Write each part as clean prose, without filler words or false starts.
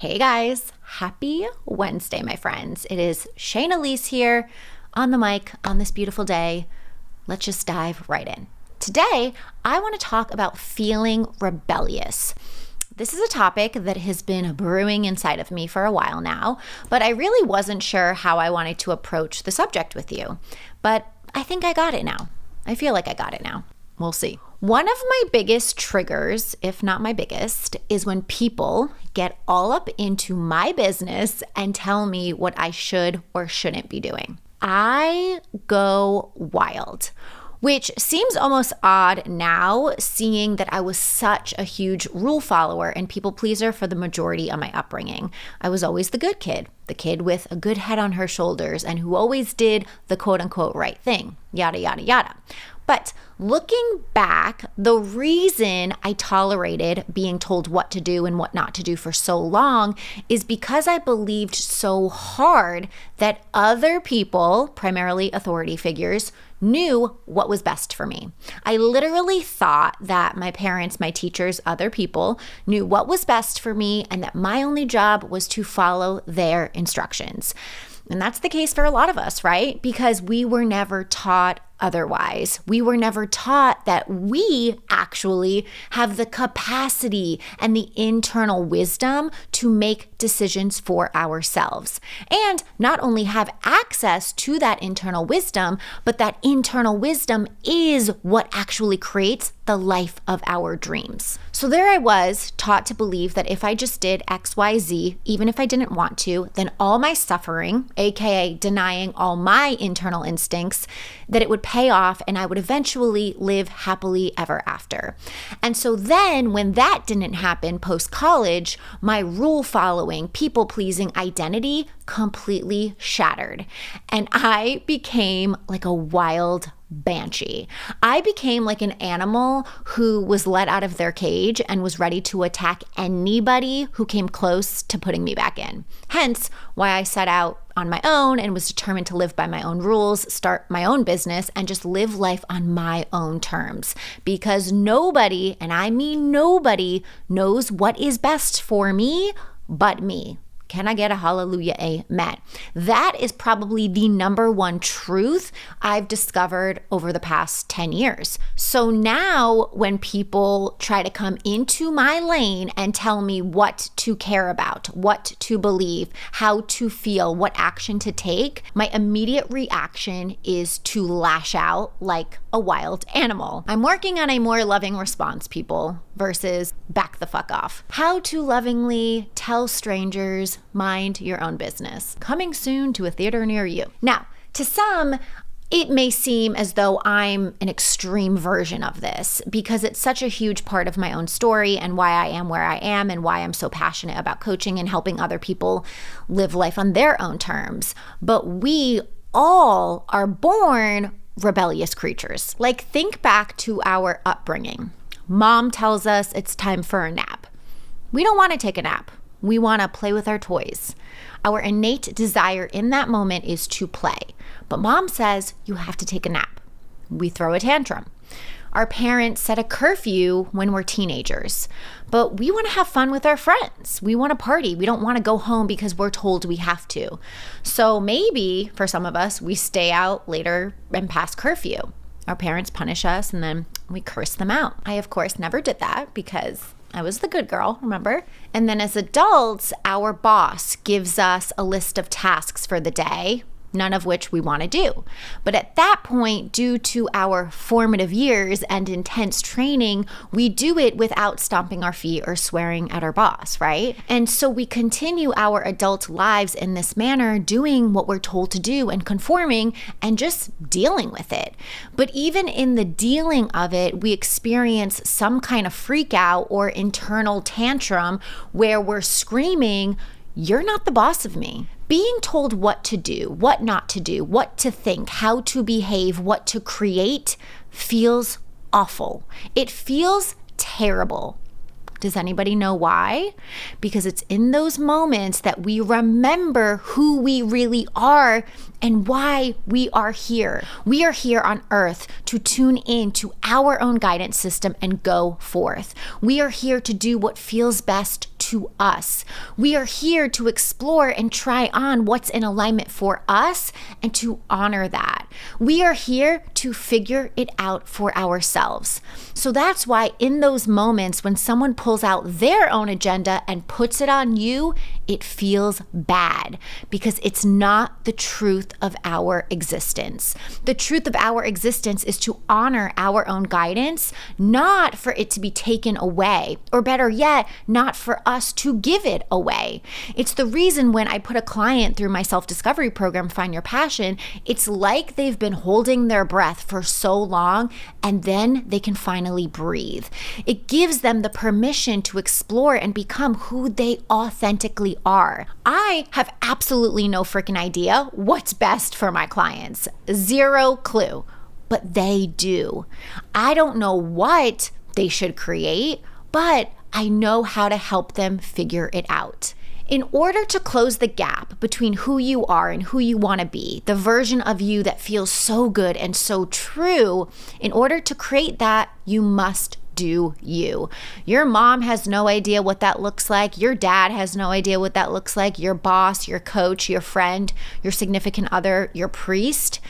Hey guys, happy Wednesday, my friends. It is Shaina here on the mic on this beautiful day. Let's just dive right in. Today, I want to talk about feeling rebellious. This is a topic that has been brewing inside of me for a while now, but I really wasn't sure how I wanted to approach the subject with you. But I think I got it now. I feel like I got it now. We'll see. One of my biggest triggers, if not my biggest, is when people get all up into my business and tell me what I should or shouldn't be doing. I go wild, which seems almost odd now, seeing that I was such a huge rule follower and people pleaser for the majority of my upbringing. I was always the good kid, the kid with a good head on her shoulders and who always did the quote unquote right thing, yada, yada, yada. But looking back, the reason I tolerated being told what to do and what not to do for so long is because I believed so hard that other people, primarily authority figures, knew what was best for me. I literally thought that my parents, my teachers, other people knew what was best for me and that my only job was to follow their instructions. And that's the case for a lot of us, right? Because we were never taught otherwise. We were never taught that we actually have the capacity and the internal wisdom to make decisions for ourselves. And not only have access to that internal wisdom, but that internal wisdom is what actually creates the life of our dreams. So there I was, taught to believe that if I just did X, Y, Z, even if I didn't want to, then all my suffering, aka denying all my internal instincts, that it would pay off and I would eventually live happily ever after. And so then when that didn't happen post-college, my rule-following, people-pleasing identity completely shattered. And I became like a wild banshee. I became like an animal who was let out of their cage and was ready to attack anybody who came close to putting me back in. Hence why I set out on my own and was determined to live by my own rules, start my own business, and just live life on my own terms. Because nobody, and I mean nobody, knows what is best for me but me. Can I get a hallelujah, amen? That is probably the number one truth I've discovered over the past 10 years. So now when people try to come into my lane and tell me what to care about, what to believe, how to feel, what action to take, my immediate reaction is to lash out like a wild animal. I'm working on a more loving response, people, versus back the fuck off. How to lovingly tell strangers, mind your own business. Coming soon to a theater near you. Now, to some, it may seem as though I'm an extreme version of this because it's such a huge part of my own story and why I am where I am and why I'm so passionate about coaching and helping other people live life on their own terms. But we all are born rebellious creatures. Like, think back to our upbringing. Mom tells us it's time for a nap. We don't want to take a nap. We want to play with our toys. Our innate desire in that moment is to play. But mom says you have to take a nap. We throw a tantrum. Our parents set a curfew when we're teenagers, but we want to have fun with our friends. We want to party. We don't want to go home because we're told we have to. So maybe for some of us, we stay out later and past curfew. Our parents punish us and then we curse them out. I, of course, never did that because I was the good girl, remember? And then as adults, our boss gives us a list of tasks for the day, none of which we want to do. But at that point, due to our formative years and intense training, we do it without stomping our feet or swearing at our boss, right? And so we continue our adult lives in this manner, doing what we're told to do and conforming and just dealing with it. But even in the dealing of it, we experience some kind of freak out or internal tantrum where we're screaming, "You're not the boss of me." Being told what to do, what not to do, what to think, how to behave, what to create feels awful. It feels terrible. Does anybody know why? Because it's in those moments that we remember who we really are and why we are here. We are here on earth to tune in to our own guidance system and go forth. We are here to do what feels best to us. We are here to explore and try on what's in alignment for us and to honor that. We are here to figure it out for ourselves. So that's why in those moments when someone pulls out their own agenda and puts it on you, it feels bad because it's not the truth of our existence. The truth of our existence is to honor our own guidance, not for it to be taken away, or better yet, not for us to give it away. It's the reason when I put a client through my self-discovery program, Find Your Passion, it's like they've been holding their breath for so long and then they can finally breathe. It gives them the permission to explore and become who they authentically are. I have absolutely no freaking idea what's best for my clients. Zero clue, but they do. I don't know what they should create, but I know how to help them figure it out. In order to close the gap between who you are and who you want to be, the version of you that feels so good and so true, in order to create that, you must do you. Your mom has no idea what that looks like. Your dad has no idea what that looks like. Your boss, your coach, your friend, your significant other, your priest,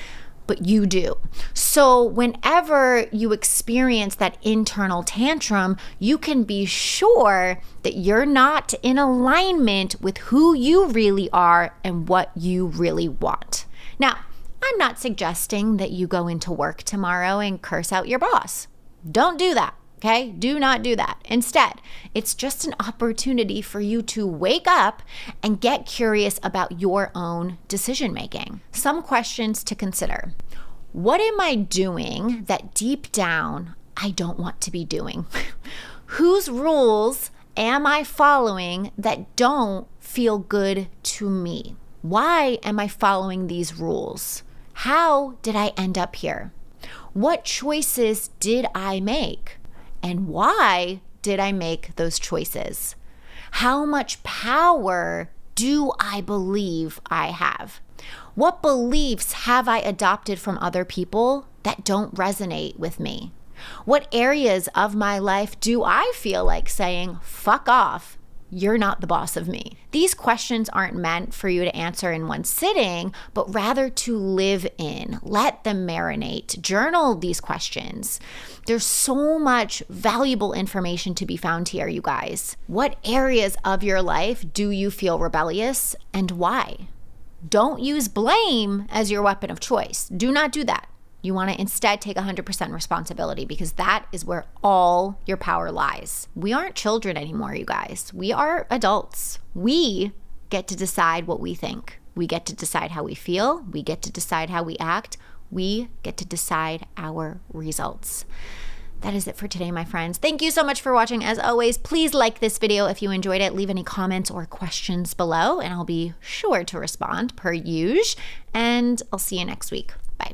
but you do. So whenever you experience that internal tantrum, you can be sure that you're not in alignment with who you really are and what you really want. Now, I'm not suggesting that you go into work tomorrow and curse out your boss. Don't do that. Okay, do not do that. Instead, it's just an opportunity for you to wake up and get curious about your own decision making. Some questions to consider. What am I doing that deep down I don't want to be doing? Whose rules am I following that don't feel good to me? Why am I following these rules? How did I end up here? What choices did I make? And why did I make those choices? How much power do I believe I have? What beliefs have I adopted from other people that don't resonate with me? What areas of my life do I feel like saying, fuck off? You're not the boss of me. These questions aren't meant for you to answer in one sitting, but rather to live in. Let them marinate. Journal these questions. There's so much valuable information to be found here, you guys. What areas of your life do you feel rebellious and why? Don't use blame as your weapon of choice. Do not do that. You want to instead take 100% responsibility because that is where all your power lies. We aren't children anymore, you guys. We are adults. We get to decide what we think. We get to decide how we feel. We get to decide how we act. We get to decide our results. That is it for today, my friends. Thank you so much for watching. As always, please like this video if you enjoyed it. Leave any comments or questions below, and I'll be sure to respond per usual. And I'll see you next week. Bye.